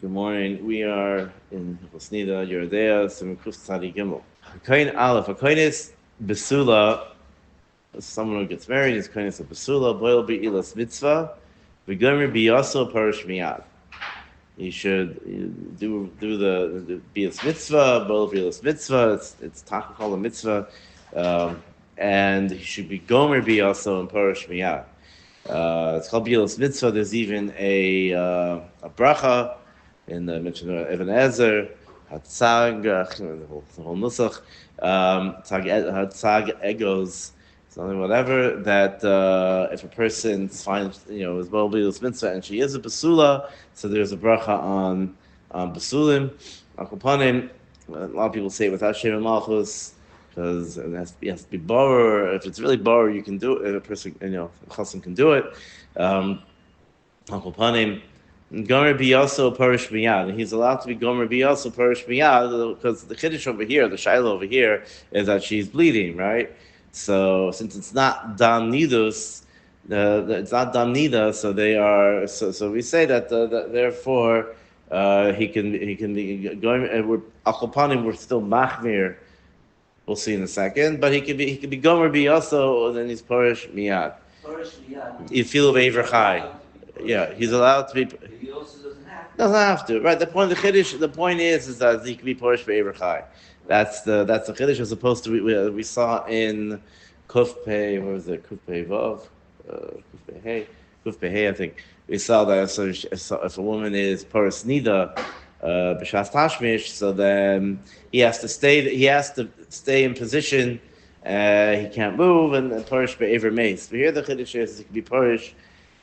Good morning. We are in Niddah, Yoreh, Simikuf Tzadi Gimel. Hakoin Aleph. Hakoin is Besula. Someone who gets married is Hakoin is a Besula. Boil be ilas mitzvah. V'gomer biyaso parish miyad. You should do the bias mitzvah. Boil bias mitzvah. It's taka called a mitzvah, and he should be gomer biyaso and parish miyad. It's called bias mitzvah. There's even a bracha in the mention of Ibn Ezer, Hatzag, the whole Nusach, Hatzag egos, something whatever, that if a person finds, is Bobulus Mitzvah and she is a Basula, so there's a bracha on Basulim, Akopanim. A lot of people say it without Shem and Malchus, because it has to be Borer. If it's really Borer, you can do it. A person, a Chassan can do it. Akopanim. Gomer Biyaso Parish Miyad, and he's allowed to be Gomer Biyaso Parish Miyad because the Kiddush over here, the Shiloh over here, is that she's bleeding, right? So since it's not Dam Nidus, it's not Dam Niddah, so they are. So we say that therefore he can be going. We're Akopanim. We're still Machmir. We'll see in a second, but he could be Gomer Biyaso, then he's Parish Miyad. Parish Miyad. You feel Aver Chai. Yeah, he's allowed to be. He also doesn't have to, right? The point of the Chiddush, the point is that he can be Porish Be'ever Chai. That's the Chiddush, as opposed to we saw in Kuf Pei, what was it? Kuf Pei Vav, Kuf Pei Hey, I think we saw that. So if a woman is Paris Niddah, B'Shas Tashmish, so then he has to stay in position. He can't move, and Porish Be'ever Mace. But here the Chiddush is he can be Porish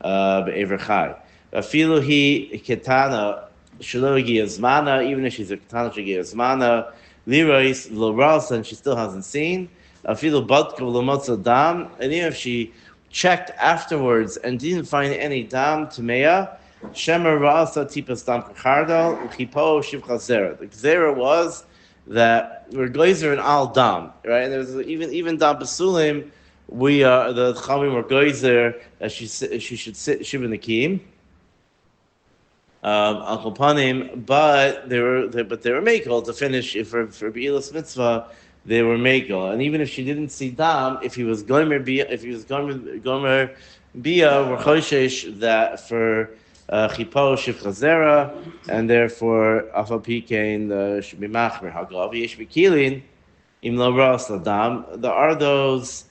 Be'ever Chai. Afilu he ketana shelo zmana, even if she's a ketana she zmana lirois loras and she still hasn't seen. Afilu badka v'lomotza dam, and even if she checked afterwards and didn't find any dam tamea, shemer ra'asa tipas dam kachardal uchipo shivcha zera. The zera was that we're geyser in al dam, right? And there's even dam basulim. We the Chavim were geyser that she should sit shiva nakim. But they were makel to finish for Beilas Mitzvah. They were makel, and even if she didn't see dam, if he was gomer bia, we're choshesh that for chipo shivchazera, and therefore afal pikein should be machmer hagav yesh b'kilin im lo ras ladam. There are those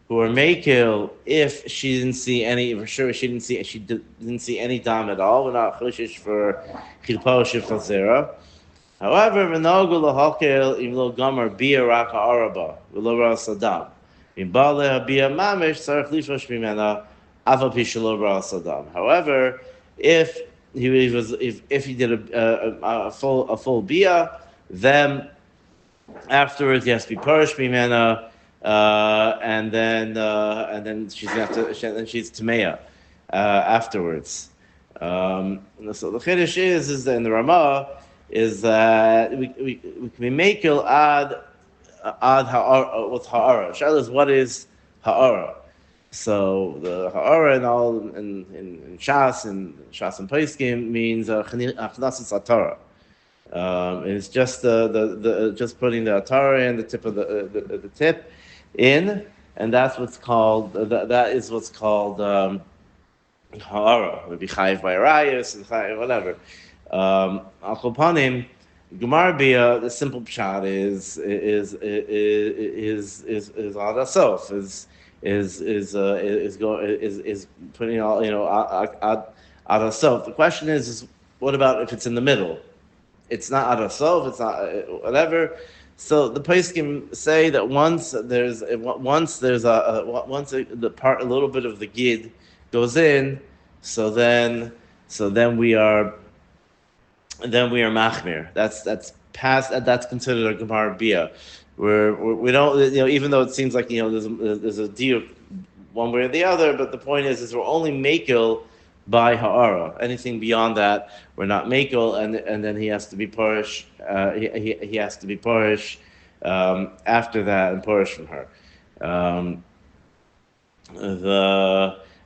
who are makel if she didn't see any. For sure, she didn't see any dam at all. We're not choshish for chilpo shivchazera. However, v'nogu lahakel im lo gomer bia rak ha'araba v'lo ras adam. Im ba'le bia mamish tzarich lifrosh mimena aval pi shelo ras adam. However, if he did a full bia, then afterwards he has to be parish mimena. And then she's gonna have to. Then she's tamea afterwards. So the chiddush is that in the Ramah is that we can be makel ad ha'ara with ha'ara. Shaila is what is ha'ara. So the ha'ara and all in Shas and Paiskim means achnasas atara. It's just the just putting the atara in the tip of the tip in, and that's what's called that is what's called ha'ara. It would be chayiv by arayos and chayiv whatever. Al-Chopanim, Gemara Bia, the simple pshat is adasof is putting all adasof. The question is what about if it's in the middle? It's not adasof. It's not whatever. So the poskim say that once there's a little bit of the gid goes in, so then we are machmir. That's past. That's considered a gemara bia. We don't even though it seems like there's a deal one way or the other, but the point is we're only makel by ha'ara. Anything beyond that, we're not makel, and then he has to be parish. He has to be parish after that and parish from her.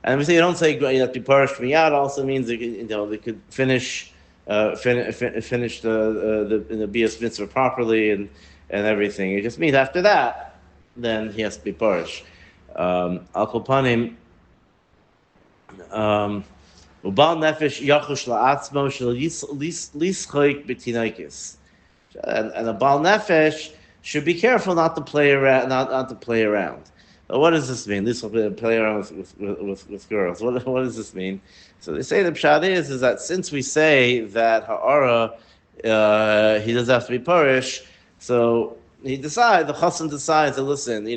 And we say you don't say you have to be parish from yad. Also means they could finish finish the bias mitzvah properly and everything. It just means after that, then he has to be parish. Al kol panim, ubal nefesh yachush la'atzmo shel lischok b'tinaikis, and a bal nefesh should be careful not to play around, not to play around. What does this mean? This will play around with girls. What does this mean? So they say the pshat is that since we say that ha'ara, he doesn't have to be parish, so the chassan decides to listen. We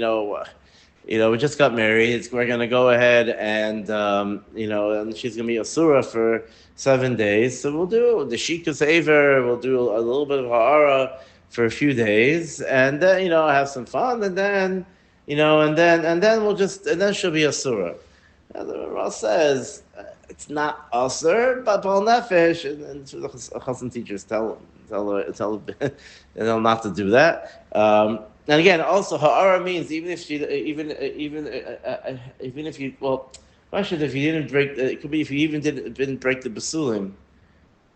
just got married. We're going to go ahead and and she's going to be asura for 7 days. So we'll do the shikas aver. We'll do a little bit of ha'ara for a few days, and then have some fun, and then. And then she'll be asura. And the Rambam says it's not asur, but bal nefesh, and the chassan teachers tell them not to do that. And again, also ha'ara means even if you didn't break, it could be if you even didn't break the basulim.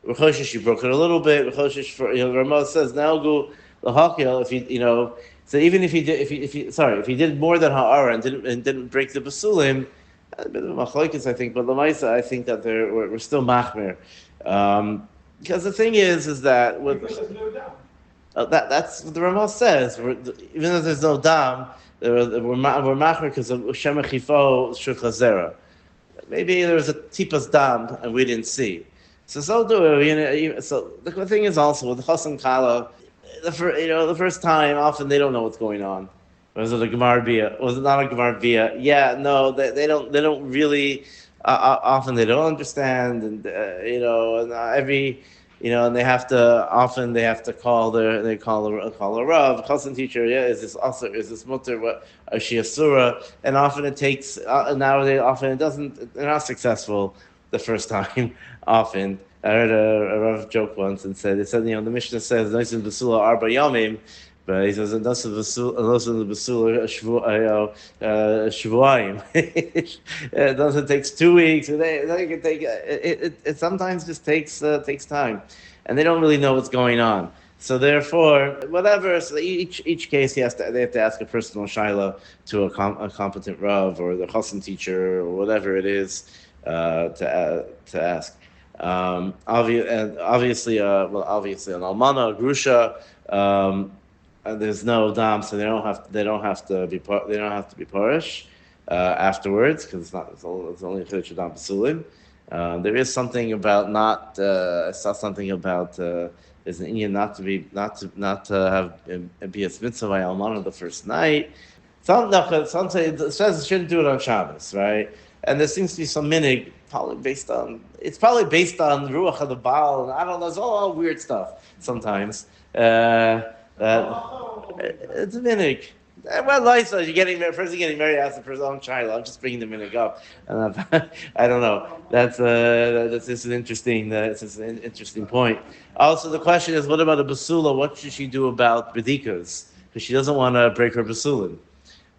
Rechoshish, you broke it a little bit. Rechoshish, the Rambam says now go lahakil if you. So even if he did more than ha'ara and didn't break the basulim, a bit of machlokes, I think, but lamaisa, I think that we're still machmer, because the thing is that that's what the Ramah says. Even though there's no dam, we're machmer because of shema chifo shulchan. Maybe there was a tipas dam and we didn't see. So do it. So the thing is also with the chassan kala. The first time, often they don't know what's going on. Was it a gemar bia? Was it not a gemar bia? Yeah, no, they don't really. Often they don't understand, and and every, and they have to call a rav, chassan teacher. Yeah, is this asur? Is this mutter? What is she asura? And often it takes. Nowadays, often it doesn't. They're not successful the first time. Often. I heard a Rav joke once and said, the Mishnah says, Nosin Basula Arba Yomim, but he says, Nosin Basula Shvuayim. It doesn't take 2 weeks. It sometimes just takes time. And they don't really know what's going on. So therefore, whatever, so each case they have to ask a personal shaila to a competent Rav or the chassan teacher or whatever it is to ask. Obviously an almana, a grusha, there's no dam, so they don't have to be parish afterwards because it's only a chiddush dam basulim. There is something about I saw something about there's an Indian not to have be a mitzvah by almana the first night. Some say it says it shouldn't do it on Shabbos, right? And there seems to be some minig, probably based on ruach of the Baal, and I don't know, it's all weird stuff sometimes. It's a minig. Well, nice. You're getting married. First, you're getting married as a own child. I'm just bringing the minig up, and I don't know. That's just an interesting. It's just an interesting point. Also, the question is, what about a basula? What should she do about bedikas? Because she doesn't want to break her basulim.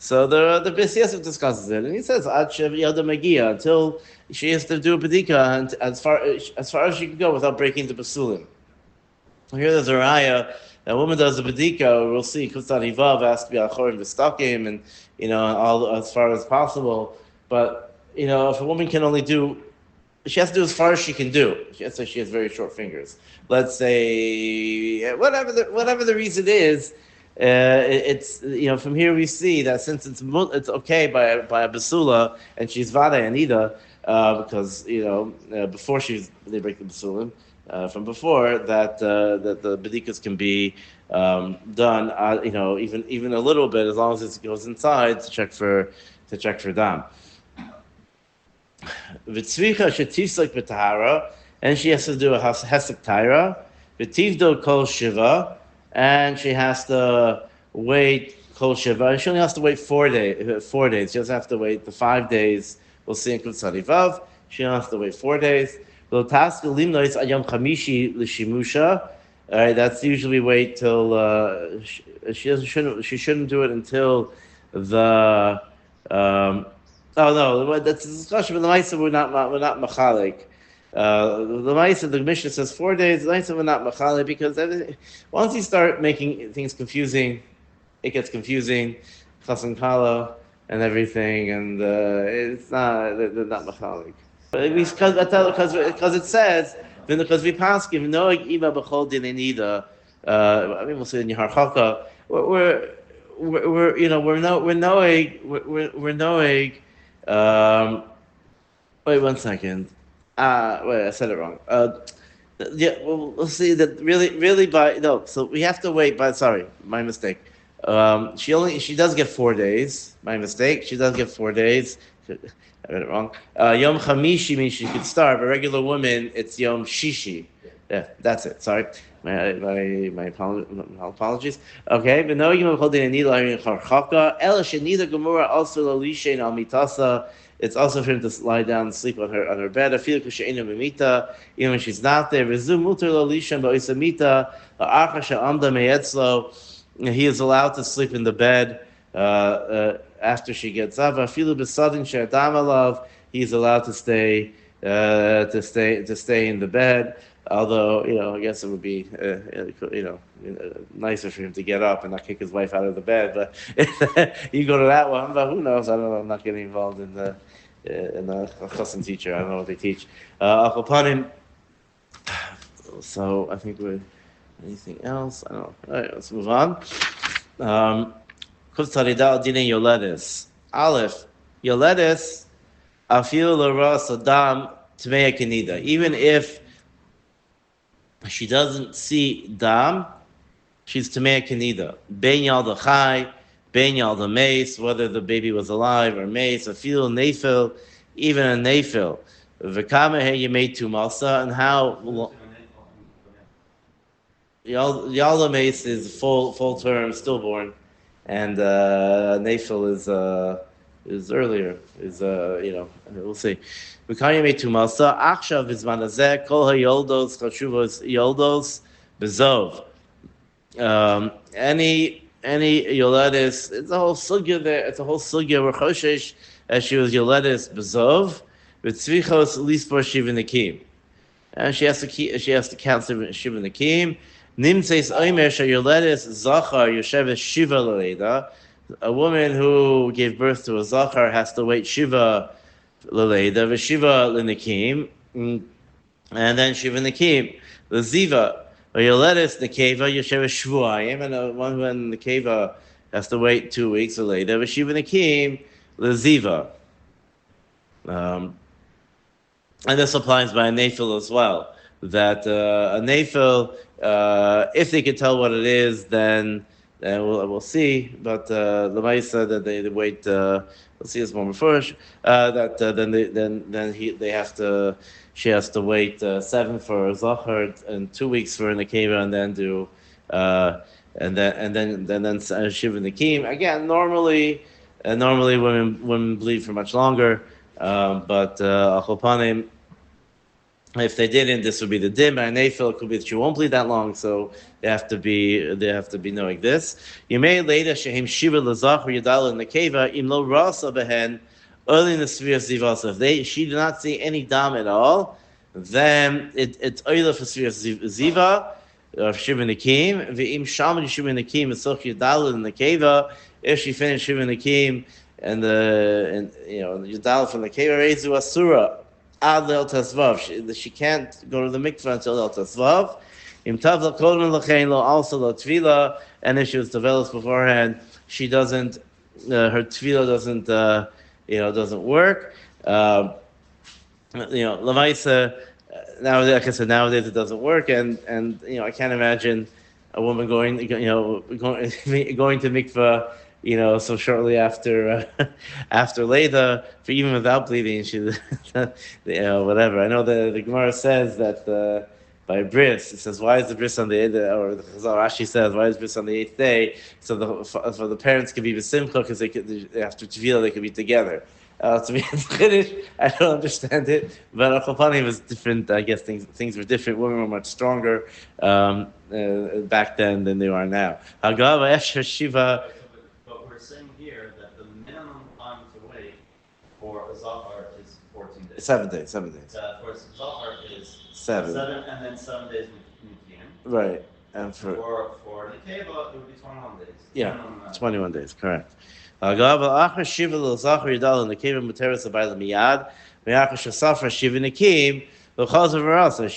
So the B'siyasif discusses it, and he says until she has to do a bedika, and as far as she can go without breaking the basulim. Here there's a raya. A woman does a bedika. We'll see. Kutzan Hivav has to be achorim v'stakim, and all as far as possible. But if a woman can only do, she has to do as far as she can do. Let's say she has very short fingers. Let's say whatever the reason is. It's from here we see that since it's okay by a basula and she's vada and niddah because before they break the basulim from before that the bedikas can be done even a little bit as long as it goes inside to check for dam. V'tzvicha shetifsek b'tahara, and she has to do a hesek taira. V'tivdo kol shiva. And she has to wait kol shiva. She only has to wait 4 days. 4 days. She doesn't have to wait the 5 days. We'll see in Kutzari Vav. She only has to wait 4 days. That's usually wait till she shouldn't do it until the. That's a discussion. But the Maisa we're not machalik. The Maisa, the Mishnah says 4 days. The Maisa, we're not machale because once you start making things confusing, it gets confusing, chas and kala and everything, and it's not they're not machalik. But because it says because we pass give noig ima b'chol din nida. I mean we'll say in Yeharchaka we're you know we're knowing we're knowing. Wait 1 second. Wait, I said it wrong. Yeah, well, we'll see that really by no. So we have to wait. But sorry, my mistake. She does get 4 days. My mistake. She does get 4 days. I read it wrong. Yom Chamishi means she could start. A regular woman, it's Yom Shishi. Yeah, that's it. Sorry, my apologies. Okay, but no, Yom Chodin Anila Charchaka. Ela Shenida Gemura also Lalisha in Almitasa. It's also for him to lie down and sleep on her bed. I feel kusheina mimita, even when she's not there. Resume muter lalishan ba'oisamita achasha amda meyetzlo. He is allowed to sleep in the bed after she gets up. I feel besadin she'adam alav. He's allowed to stay in the bed. Although I guess it would be nicer for him to get up and not kick his wife out of the bed. But you go to that one. But who knows? I don't know. I'm not getting involved in the chassan teacher. I don't know what they teach. Upon him. So I think we're anything else. I don't know. All right, let's move on. Kuf taridal dine yoledis. Aleph yoledis afil l'ra sadam tmei kenida. Even if she doesn't see dam, she's tamei kenida. Ben yalda chai, ben yalda mace, whether the baby was alive or mace, a feel nafil, even a nafil. V'kama he yemei tumasa, and how yalda mace is full term stillborn, and nafil is earlier. We'll see. V'kayim etumasa achshav izmanazeh kol hayoldos chashuvos yoldos bezov. Any yoledis, it's a whole sugya there. It's a whole sugya where choshesh as she was yoledis bezov v'tzvichos lispor shivinikim, and she has to count shivinikim. Nimtzeis oimer shayoledis zachar yosheves shiva l'leida. A woman who gave birth to a zachar has to wait shiva l'leida v'shiva l'nikim, and then shiva nikim l'ziva. Yoledis nekeva yosheves shvuayim, and one who in the nekeva has to wait 2 weeks l'leida v'shiva nikim l'ziva. And this applies by a nafil as well. That a nafil, if they can tell what it is, then we'll see. But the Maisa that they wait. We'll see this more first. They have to. She has to wait 7 for a zachar and 2 weeks for a nekeva, and then do and then shiva nekim again. Normally women bleed for much longer, but achopanim. If they didn't, this would be the dim. And nafil, it could be that she won't bleed that long, so they have to be knowing this. You may later shehem shiva lazach yadal in the keva imlo rasa behen early in the sphere zivasa. If she did not see any dam at all, then it's oila for sphere ziva of shiva nekim. Ve'im shaman shiva nekim esoch yadal in the keva. If she finished shiva nekim and yadal from the keva reizu asura. Ad el tasvav. She can't go to the mikvah until el tasvav. Im tav l'kodem l'chein lo also lo tvila. And if she was developed beforehand, she doesn't. Her tvila doesn't work. Lamaisa. Nowadays, like I said, nowadays it doesn't work, and I can't imagine a woman going to mikvah. So shortly after Leda, for even without bleeding, she, whatever. I know the Gemara says that by bris, it says why is the bris on the 8th, or the Rashi says why is bris on the 8th day? So for the parents could be besimcha because after tefillah they could be together. To me, it's Kiddush. I don't understand it, but Achopanim was different. I guess things were different. Women were much stronger back then than they are now. Hagava Esher Shiva. Saying here that the minimum time to wait for a zachar is 14 days. 7 days. 7 days. For Zohar is 7. 7 and then 7 days Nikim. Right. And for Nekeva, it would be 21 days. Yeah, 21 days, correct. After Shiva l'Zachar Yidal and Nekeva Muteres Abayla Miyad, Me'achar Shasafra Shiva Nekim, l'Chaz of Arasa.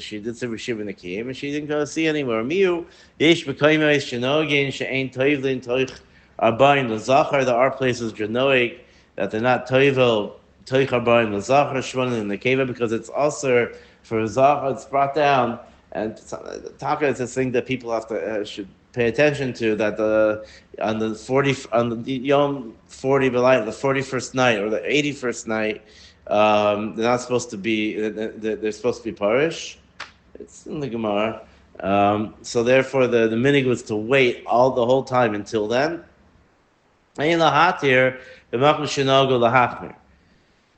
She did some Shiva Nekim, and she didn't go see anywhere. Miu Yesh B'Kaimeis Shenogin She'ain Toivlin Toich Arbain l'Zachar. There are places Genoig that they're not Toivel Toich Arbain l'Zachar Shmonin in Nekeva because it's also for Zachar. It's brought down. And Taka is this thing that people have to should pay attention to. That on the Yom 40 B'Layla, the 41st night or the 81st night, they're not supposed to be. They're supposed to be parish. It's in the Gemara. So therefore, the minig was to wait the whole time until then. And lahatir the makom shenogo lahachmir.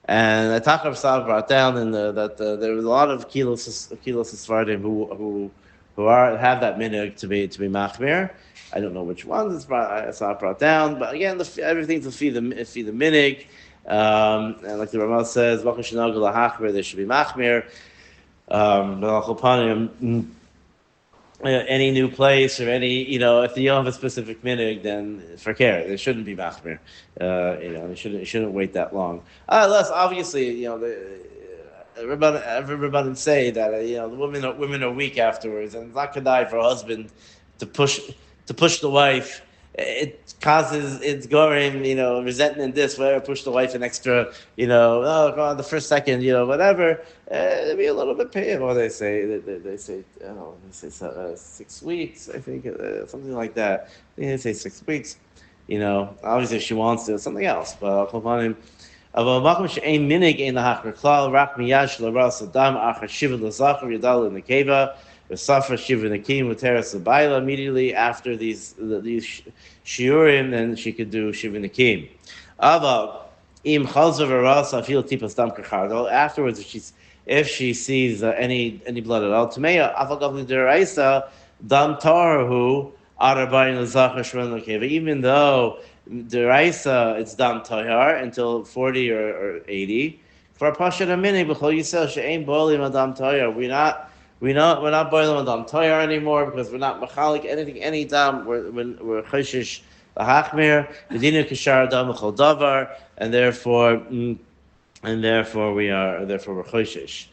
And Takar Sav brought down that there was a lot of kilos Sephardim who have that minhag to be machmir. I don't know which ones it's brought down, but again, everything's to feed the minhag. And like the Ramah says, there should be machmir. Any new place or any, if you don't have a specific minhag, then for care, there shouldn't be machmir. It shouldn't wait that long. Unless obviously, everybody say that the women are weak afterwards, and it's not kedai for a husband to push the wife. It causes it's gorim, resentment. This whatever, push the wife an extra, go on the first second, whatever. It'd be a little bit painful. What they say, they say 6 weeks. I think something like that. I think they say 6 weeks. Obviously if she wants to, something else. But immediately after these shiurim, then she could do shiva nekim. Afterwards, if she sees any blood at all, even though deraisa it's dam tahar until 40 or 80. For pashat amini b'chol yisrael she'ain boilim adam tahar. We're not boiling adam tahar anymore because we're not machalik any dam. We're choshish lahachmir medina kashar dam b'chol davar, and therefore we're choshish.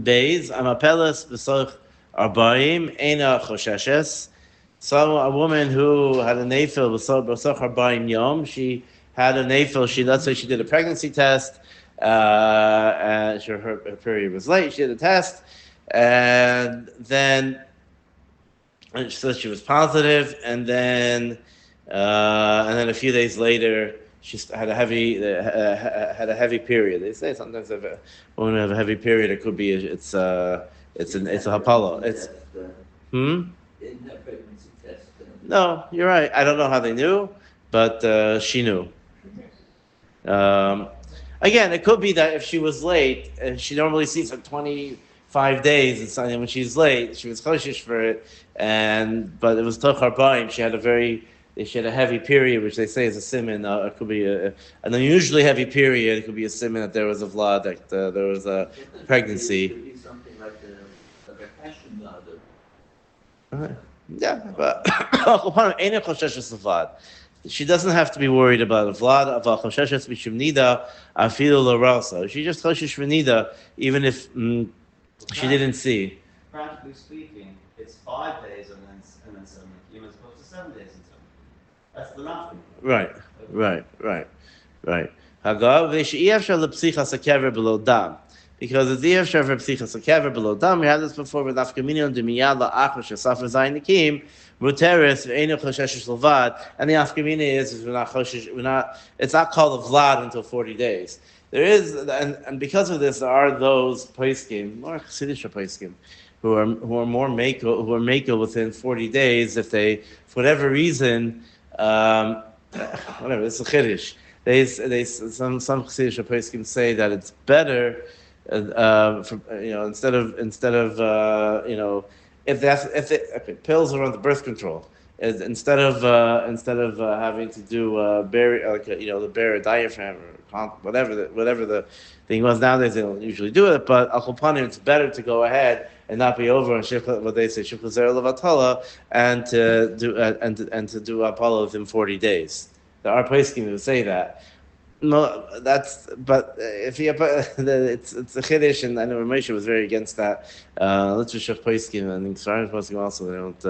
Days amapelas v'soch arbaim ena chosheshes. So a woman who had a nafil b'soch arbaim yom, she had a nafil. Let's say she did a pregnancy test, and her period was late. She did a test, and then she said she was positive, and then a few days later she had a heavy period. They say sometimes if a woman has a heavy period, it could be it's a hapala. It's In that pregnancy test. No, you're right. I don't know how they knew, but she knew. Again, it could be that if she was late, and she normally sees for 25 days, and when she's late, she was choshish for it, but it was toch harbaim. She had a heavy period, which they say is a siman. It could be an unusually heavy period. It could be a siman that there was a vlad, that there was a pregnancy. It could be something like a passion bladder. Yeah, but she doesn't have to be worried about a vlad of choshesh mishum niddah afilu l'rasa. She just choshesh for niddah, even if she didn't see. Practically speaking, it's 5 days and then 7 Nikim as opposed to 7 days and 7. That's the nothing. Right. Hagav v'she'iyavshar lepsichas hakever below dam. Because it's iyavshar v'psichas hakever below dam. We had this before with nafkaminion demiyad la'achar shesafar zayin nikim muteris v'einu choshesh levad. And the nafkamina is we're not. It's not called a vlad until 40 days. There is, and because of this, there are those poskim, more chassidish poskim, who are more mako within 40 days if they, for whatever reason. Whatever, it's a chiddush. Some chassidish poskim say that it's better, instead of if pills are on the birth control. is instead of having to do bury the bare diaphragm or whatever the thing was nowadays, they don't usually do it. But al kopanim, it's better to go ahead and not be over on what they say shivcha zera levatala, and to do and to do Apollo within 40 days. There are places who say that. No, but if you it's a chiddush, and I know Ramesha was very against that. Let's just shach poiskim, and Svarim poskim also they don't.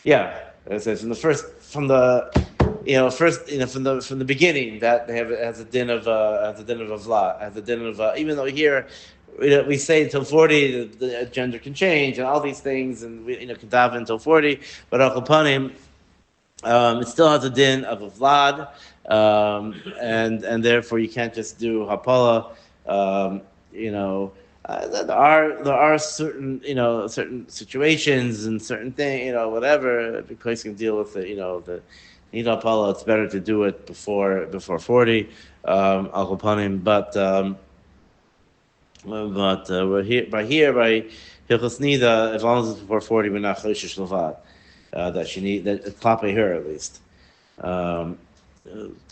Yeah, it says from the from the beginning that they have as a din of avla, as a din of even though here we say until 40 the gender can change and all these things, and we can daven until 40, but al kapanim. It still has a din of a vlad, and therefore you can't just do hapala. There are certain certain situations and certain things whatever the place can deal with it. The need hapala. It's better to do it before 40 al kapanim, but we're here by hilchos niddah, as long as it's before 40, we're not choshesh levad. That she need that klape her at least. To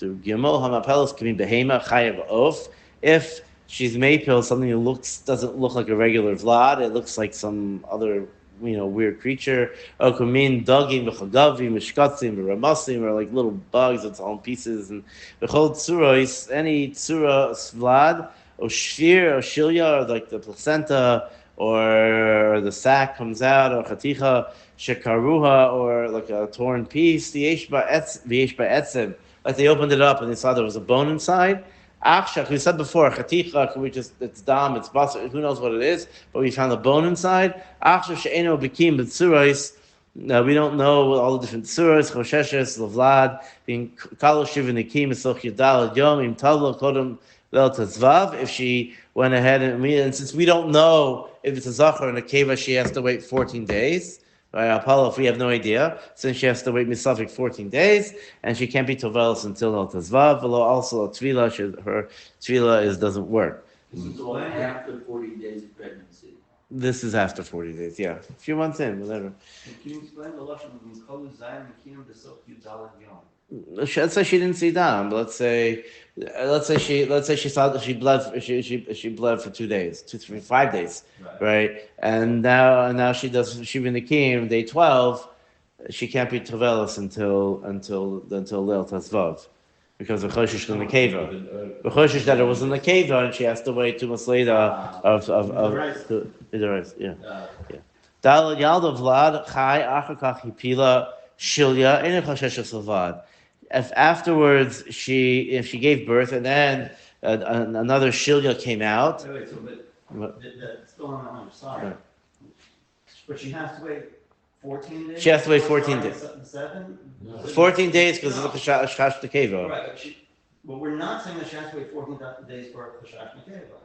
gimel hamapelos can be behema chayav of. If she's mapil something that doesn't look like a regular vlad, it looks like some other weird creature. Or kumin dagim v'chagavim v'shkatzim v'ramasim, or like little bugs that's all in pieces. And v'chol tzuros, any tzura vlad or shvir or shilya, or like the placenta or the sac comes out, or chaticha shekaruha, or like a torn piece, v'yesh ba'etzim, like they opened it up and they saw there was a bone inside. Achshach, we said before, chaticha, it's dam, it's basar, who knows what it is, but we found a bone inside. Achshach she'eno bikim b'tzuros, we don't know all the different tzuros, chosheshes, lavlad, being kalo shivinikim, esoch yadal yomi, tavlo kodem vel tazvav. If she went ahead and since we don't know if it's a zachar in a keva, she has to wait 14 days. Right, Apollo, if we have no idea, since she has to wait misafik 14 days, and she can't be tovelis until el tazvav. Also, her tvila doesn't work. This is all after 40 days of pregnancy. This is after 40 days, yeah, a few months in, whatever. Can you explain the lashon of kol zayin mekim b'soch yudalad yom? Let's say she didn't see dam. Let's say she saw that she bled for 2 days, 5 days, right? And now she does shiva nikim day 12. She can't be tovelis until leil tazvav, because the choshesh in the keva. The choshesh that it was in the keva, and she has to wait 2 months later of yeah. Dal yalda vlad chai achakach hipila shilya ene choshesh levad. If afterwards if she gave birth and then another shilya came out. Wait, that's still on the line. Sorry, right. But she has to wait 14 days. She has to wait 14 days. 14 days because of the chashash nekeva. Right, but we're not saying that she has to wait 14 days for chashash nekeva.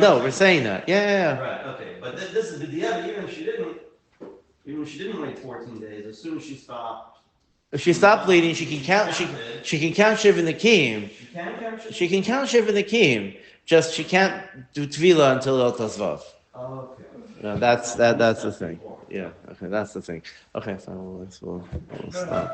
No, we're saying that. Yeah. Right. Okay, but this is the diava. Even if she didn't wait 14 days, as soon as she stopped. If she stopped bleeding, she can count. She can count shiva nikim. She can count shiva nikim. Just she can't do tvila until el tazvav. Okay. No, that's the thing. Yeah. Okay, that's the thing. Okay, fine. We'll stop.